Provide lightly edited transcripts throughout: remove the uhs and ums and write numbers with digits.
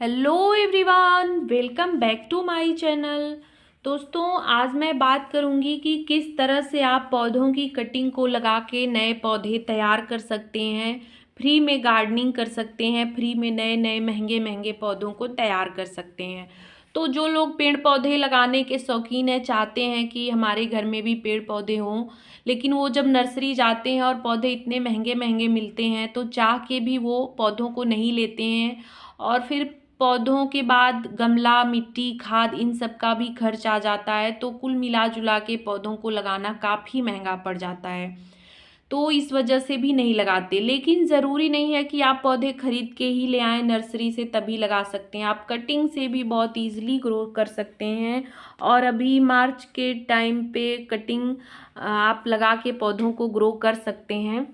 Hello everyone, welcome back to my channel. दोस्तों, आज मैं बात करूंगी कि किस तरह से आप पौधों की कटिंग को लगा के नए पौधे तैयार कर सकते हैं। फ्री में गार्डनिंग कर सकते हैं, फ्री में नए नए महंगे महंगे पौधों को तैयार कर सकते हैं। तो जो लोग पेड़ पौधे लगाने के शौकीन हैं, चाहते हैं कि हमारे घर में भी पेड़ पौधे हों, लेकिन वो जब नर्सरी जाते हैं और पौधे इतने महंगे महंगे मिलते हैं तो चाह के भी वो पौधों को नहीं लेते हैं। और फिर पौधों के बाद गमला, मिट्टी, खाद, इन सब का भी खर्च आ जाता है, तो कुल मिला जुला के पौधों को लगाना काफ़ी महंगा पड़ जाता है। तो इस वजह से भी नहीं लगाते। लेकिन ज़रूरी नहीं है कि आप पौधे खरीद के ही ले आएँ नर्सरी से तभी लगा सकते हैं। आप कटिंग से भी बहुत ईज़िली ग्रो कर सकते हैं। और अभी मार्च के टाइम पे कटिंग आप लगा के पौधों को ग्रो कर सकते हैं।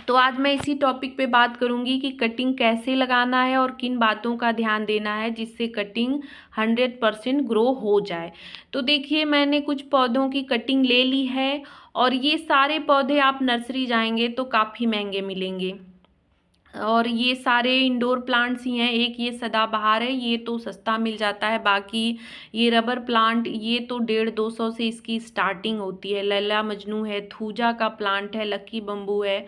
तो आज मैं इसी टॉपिक पे बात करूंगी कि कटिंग कैसे लगाना है और किन बातों का ध्यान देना है जिससे कटिंग 100% ग्रो हो जाए। तो देखिए, मैंने कुछ पौधों की कटिंग ले ली है और ये सारे पौधे आप नर्सरी जाएंगे तो काफ़ी महंगे मिलेंगे। और ये सारे इंडोर प्लांट्स ही हैं। एक ये सदाबहार है, ये तो सस्ता मिल जाता है। बाकी ये रबर प्लांट, ये तो 150-200 से इसकी स्टार्टिंग होती है। लैला मजनू है, थूजा का प्लांट है, लकी बम्बू है।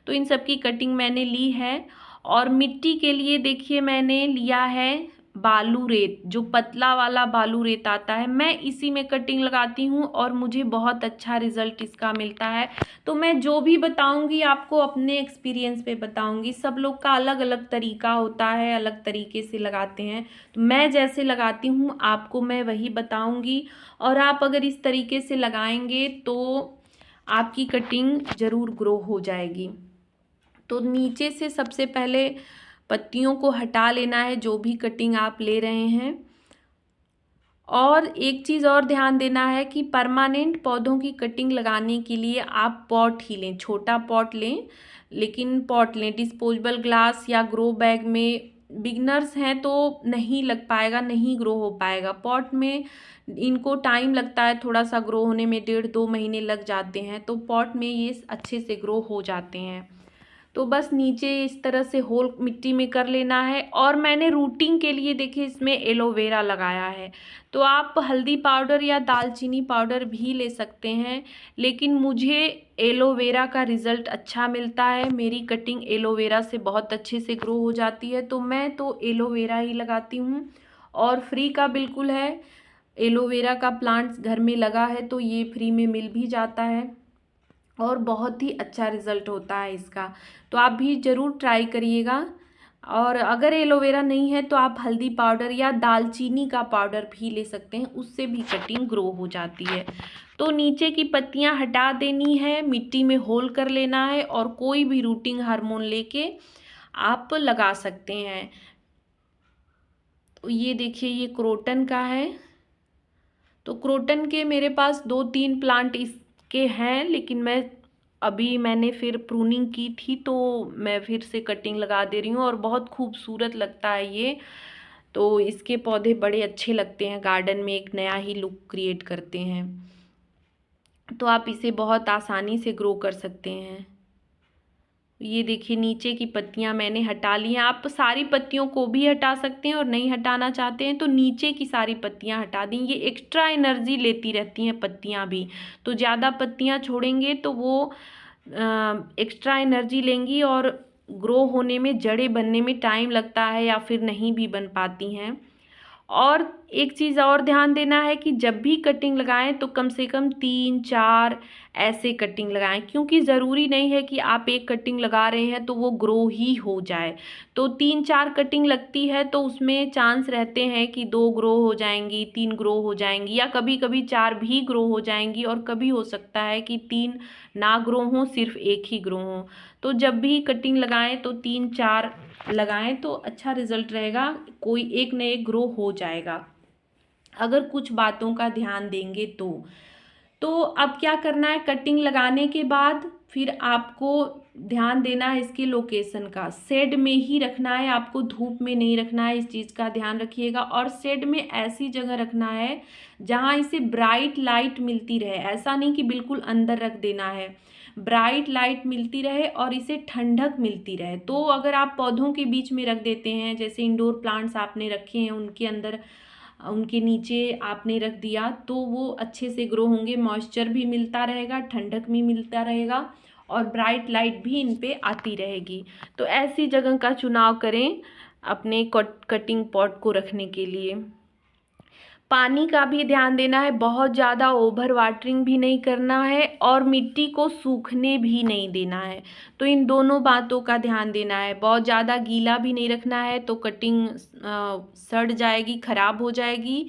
तो इन सब की कटिंग मैंने ली है। और मिट्टी के लिए देखिए, मैंने लिया है बालू रेत, जो पतला वाला बालू रेत आता है। मैं इसी में कटिंग लगाती हूँ और मुझे बहुत अच्छा रिजल्ट इसका मिलता है। तो मैं जो भी बताऊंगी आपको अपने एक्सपीरियंस पे बताऊंगी। सब लोग का अलग अलग तरीका होता है, अलग तरीके से लगाते हैं। तो मैं जैसे लगाती हूँ आपको मैं वही बताऊंगी। और आप अगर इस तरीके से लगाएंगे तो आपकी कटिंग ज़रूर ग्रो हो जाएगी। तो नीचे से सबसे पहले पत्तियों को हटा लेना है, जो भी कटिंग आप ले रहे हैं। और एक चीज़ और ध्यान देना है कि परमानेंट पौधों की कटिंग लगाने के लिए आप पॉट ही लें, छोटा पॉट लें, लेकिन पॉट लें। डिस्पोजेबल ग्लास या ग्रो बैग में बिगनर्स हैं तो नहीं लग पाएगा, नहीं ग्रो हो पाएगा। पॉट में इनको टाइम लगता है थोड़ा सा ग्रो होने में, 1.5-2 महीने लग जाते हैं। तो पॉट में ये अच्छे से ग्रो हो जाते हैं। तो बस नीचे इस तरह से होल मिट्टी में कर लेना है। और मैंने रूटिंग के लिए देखिए इसमें एलोवेरा लगाया है। तो आप हल्दी पाउडर या दालचीनी पाउडर भी ले सकते हैं, लेकिन मुझे एलोवेरा का रिज़ल्ट अच्छा मिलता है। मेरी कटिंग एलोवेरा से बहुत अच्छे से ग्रो हो जाती है, तो मैं तो एलोवेरा ही लगाती हूँ। और फ्री का बिल्कुल है। एलोवेरा का प्लांट्स घर में लगा है तो ये फ्री में मिल भी जाता है और बहुत ही अच्छा रिज़ल्ट होता है इसका। तो आप भी ज़रूर ट्राई करिएगा। और अगर एलोवेरा नहीं है तो आप हल्दी पाउडर या दालचीनी का पाउडर भी ले सकते हैं, उससे भी कटिंग ग्रो हो जाती है। तो नीचे की पत्तियां हटा देनी है, मिट्टी में होल कर लेना है और कोई भी रूटिंग हार्मोन लेके आप लगा सकते हैं। तो ये देखिए, ये क्रोटन का है। तो क्रोटन के मेरे पास 2-3 प्लांट इसके हैं, लेकिन मैंने फिर प्रूनिंग की थी तो मैं फिर से कटिंग लगा दे रही हूँ और बहुत खूबसूरत लगता है ये। तो इसके पौधे बड़े अच्छे लगते हैं, गार्डन में एक नया ही लुक क्रिएट करते हैं। तो आप इसे बहुत आसानी से ग्रो कर सकते हैं। ये देखिए, नीचे की पत्तियां मैंने हटा ली हैं। आप सारी पत्तियों को भी हटा सकते हैं और नहीं हटाना चाहते हैं तो नीचे की सारी पत्तियां हटा दें। ये एक्स्ट्रा एनर्जी लेती रहती हैं पत्तियां भी। तो ज़्यादा पत्तियां छोड़ेंगे तो वो एक्स्ट्रा एनर्जी लेंगी और ग्रो होने में, जड़ें बनने में टाइम लगता है या फिर नहीं भी बन पाती हैं। और एक चीज़ और ध्यान देना है कि जब भी कटिंग लगाएं तो कम से कम 3-4 ऐसे कटिंग लगाएं, क्योंकि ज़रूरी नहीं है कि आप एक कटिंग लगा रहे हैं तो वो ग्रो ही हो जाए। तो 3-4 कटिंग लगती है तो उसमें चांस रहते हैं कि 2 ग्रो हो जाएंगी, 3 ग्रो हो जाएंगी, या कभी कभी 4 भी ग्रो हो जाएंगी। और कभी हो सकता है कि 3 ना ग्रो हों, सिर्फ एक ही ग्रो हो। तो जब भी कटिंग लगाएं तो 3-4 लगाएं तो अच्छा रिजल्ट रहेगा, कोई एक न एक ग्रो हो जाएगा अगर कुछ बातों का ध्यान देंगे तो अब क्या करना है, कटिंग लगाने के बाद फिर आपको ध्यान देना है इसकी लोकेशन का। शेड में ही रखना है आपको, धूप में नहीं रखना है, इस चीज़ का ध्यान रखिएगा। और शेड में ऐसी जगह रखना है जहाँ इसे ब्राइट लाइट मिलती रहे, ऐसा नहीं कि बिल्कुल अंदर रख देना है। ब्राइट लाइट मिलती रहे और इसे ठंडक मिलती रहे। तो अगर आप पौधों के बीच में रख देते हैं, जैसे इंडोर प्लांट्स आपने रखे हैं, उनके अंदर उनके नीचे आपने रख दिया, तो वो अच्छे से ग्रो होंगे, मॉइस्चर भी मिलता रहेगा, ठंडक भी मिलता रहेगा और ब्राइट लाइट भी इन पे आती रहेगी। तो ऐसी जगह का चुनाव करें अपने कटिंग पॉट को रखने के लिए। पानी का भी ध्यान देना है, बहुत ज़्यादा ओवर वाटरिंग भी नहीं करना है और मिट्टी को सूखने भी नहीं देना है। तो इन दोनों बातों का ध्यान देना है। बहुत ज़्यादा गीला भी नहीं रखना है तो कटिंग सड़ जाएगी, ख़राब हो जाएगी,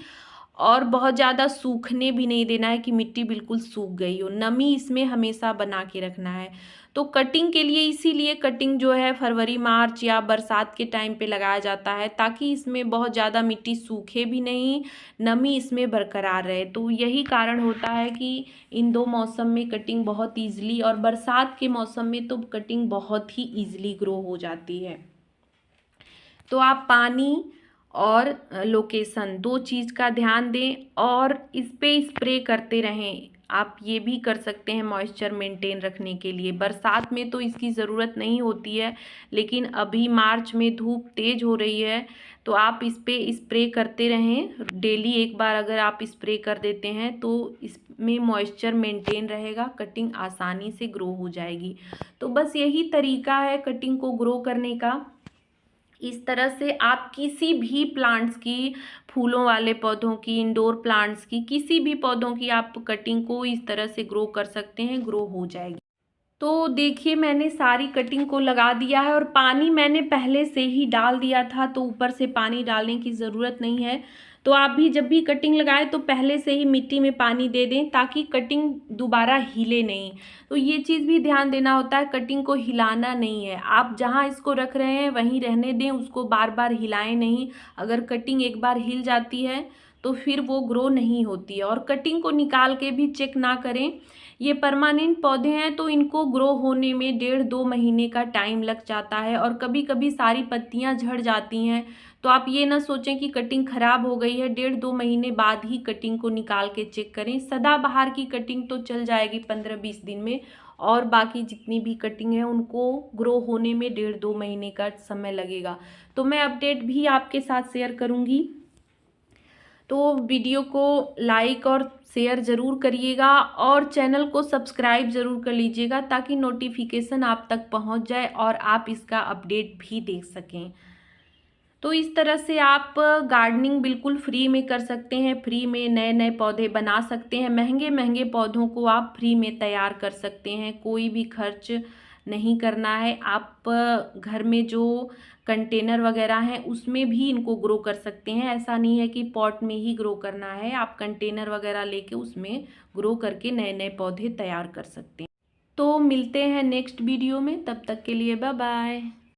और बहुत ज़्यादा सूखने भी नहीं देना है कि मिट्टी बिल्कुल सूख गई हो। नमी इसमें हमेशा बना के रखना है। तो कटिंग के लिए इसीलिए कटिंग जो है फरवरी मार्च या बरसात के टाइम पे लगाया जाता है, ताकि इसमें बहुत ज़्यादा मिट्टी सूखे भी नहीं, नमी इसमें बरकरार रहे। तो यही कारण होता है कि इन दो मौसम में कटिंग बहुत ईजिली, और बरसात के मौसम में तो कटिंग बहुत ही ईजिली ग्रो हो जाती है। तो आप पानी और लोकेशन, दो चीज़ का ध्यान दें और इस पे स्प्रे करते रहें। आप ये भी कर सकते हैं मॉइस्चर मेंटेन रखने के लिए। बरसात में तो इसकी ज़रूरत नहीं होती है, लेकिन अभी मार्च में धूप तेज़ हो रही है तो आप इस पे स्प्रे करते रहें। डेली एक बार अगर आप स्प्रे कर देते हैं तो इसमें मॉइस्चर मेंटेन रहेगा, कटिंग आसानी से ग्रो हो जाएगी। तो बस यही तरीका है कटिंग को ग्रो करने का। इस तरह से आप किसी भी प्लांट्स की, फूलों वाले पौधों की, इंडोर प्लांट्स की, किसी भी पौधों की आप कटिंग को इस तरह से ग्रो कर सकते हैं, ग्रो हो जाएगी। तो देखिए मैंने सारी कटिंग को लगा दिया है और पानी मैंने पहले से ही डाल दिया था, तो ऊपर से पानी डालने की ज़रूरत नहीं है। तो आप भी जब भी कटिंग लगाएं तो पहले से ही मिट्टी में पानी दे दें, ताकि कटिंग दोबारा हिले नहीं। तो ये चीज़ भी ध्यान देना होता है, कटिंग को हिलाना नहीं है। आप जहाँ इसको रख रहे हैं वहीं रहने दें, उसको बार बार हिलाएं नहीं। अगर कटिंग एक बार हिल जाती है तो फिर वो ग्रो नहीं होती है। और कटिंग को निकाल के भी चेक ना करें। ये परमानेंट पौधे हैं तो इनको ग्रो होने में 1.5-2 महीने का टाइम लग जाता है, और कभी कभी सारी पत्तियां झड़ जाती हैं। तो आप ये ना सोचें कि कटिंग ख़राब हो गई है, 1.5-2 महीने बाद ही कटिंग को निकाल के चेक करें। सदाबहार की कटिंग तो चल जाएगी 15-20 दिन में, और बाकी जितनी भी कटिंग है उनको ग्रो होने में 1.5-2 महीने का समय लगेगा। तो मैं अपडेट भी आपके साथ शेयर करूँगी। तो वीडियो को लाइक और शेयर ज़रूर करिएगा और चैनल को सब्सक्राइब ज़रूर कर लीजिएगा, ताकि नोटिफिकेशन आप तक पहुंच जाए और आप इसका अपडेट भी देख सकें। तो इस तरह से आप गार्डनिंग बिल्कुल फ्री में कर सकते हैं, फ्री में नए नए पौधे बना सकते हैं। महंगे महंगे पौधों को आप फ्री में तैयार कर सकते हैं, कोई भी खर्च नहीं करना है। आप घर में जो कंटेनर वगैरह हैं उसमें भी इनको ग्रो कर सकते हैं। ऐसा नहीं है कि पॉट में ही ग्रो करना है, आप कंटेनर वगैरह लेके उसमें ग्रो करके नए नए पौधे तैयार कर सकते हैं। तो मिलते हैं नेक्स्ट वीडियो में, तब तक के लिए बाय बाय।